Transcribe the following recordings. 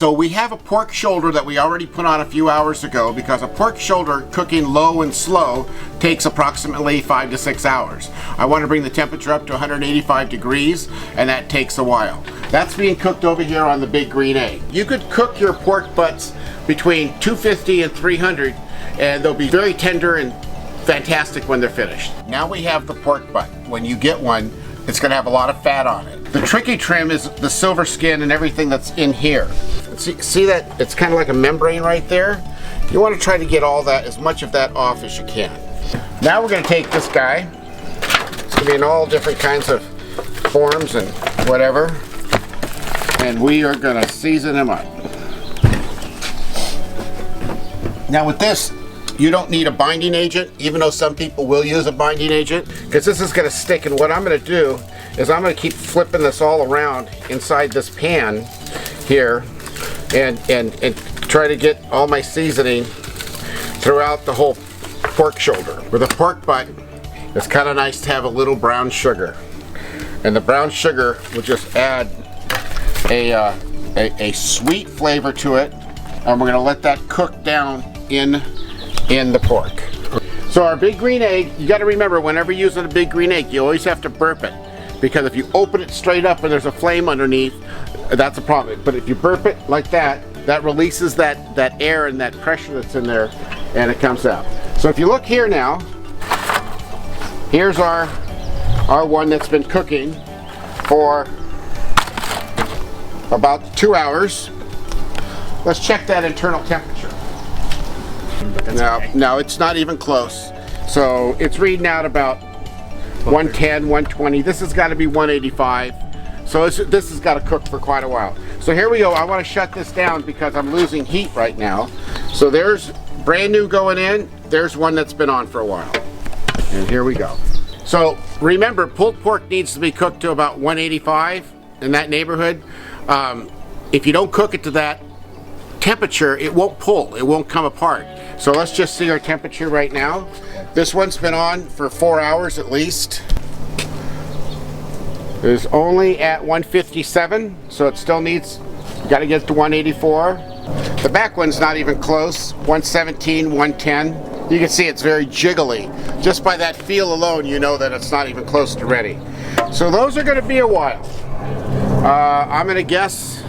So we have a pork shoulder that we already put on a few hours ago, because a pork shoulder cooking low and slow takes approximately 5 to 6 hours. I want to bring the temperature up to 185 degrees, and that takes a while. That's being cooked over here on the big green egg. You could cook your pork butts between 250 and 300, and they'll be very tender and fantastic when they're finished. Now we have the pork butt. When you get one, it's going to have a lot of fat on it. The tricky trim is the silver skin and everything that's in here. See that? It's kind of like a membrane right there. You want to try to get all that, as much of that off as you can. Now we're going to take this guy. It's going to be in all different kinds of forms and whatever. And we are going to season him up. Now with this, you don't need a binding agent, even though some people will use a binding agent, because this is going to stick. And what I'm going to do is I'm going to keep flipping this all around inside this pan here, and try to get all my seasoning throughout the whole pork shoulder. With a pork butt, it's kind of nice to have a little brown sugar, and the brown sugar will just add a sweet flavor to it, and we're going to let that cook down in the pork. So our big green egg, you got to remember, whenever you're using a big green egg, you always have to burp it, because if you open it straight up and there's a flame underneath, that's a problem. But if you burp it like that, that releases that air and that pressure that's in there, and it comes out. So if you look here now, here's our one that's been cooking for about 2 hours. Let's check that internal temperature. Now it's not even close. So it's reading out about 110, 120. This has got to be 185. So this has got to cook for quite a while. So here we go. I want to shut this down because I'm losing heat right now. So there's brand new going in. There's one that's been on for a while. And here we go. So remember, pulled pork needs to be cooked to about 185, in that neighborhood. If you don't cook it to that temperature, it won't pull. It won't come apart. So let's just see our temperature right now. This one's been on for 4 hours at least. It's only at 157, so it still needs, got to get to 184. The back one's not even close, 117, 110. You can see it's very jiggly. Just by that feel alone, you know that it's not even close to ready. So those are going to be a while. I'm going to guess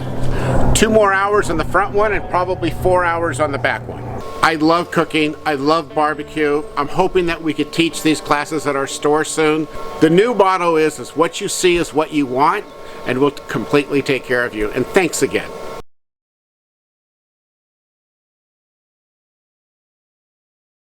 2 more hours on the front one and probably 4 hours on the back one. I love cooking. I love barbecue. I'm hoping that we could teach these classes at our store soon. The new motto is what you see is what you want, and we'll completely take care of you. And thanks again.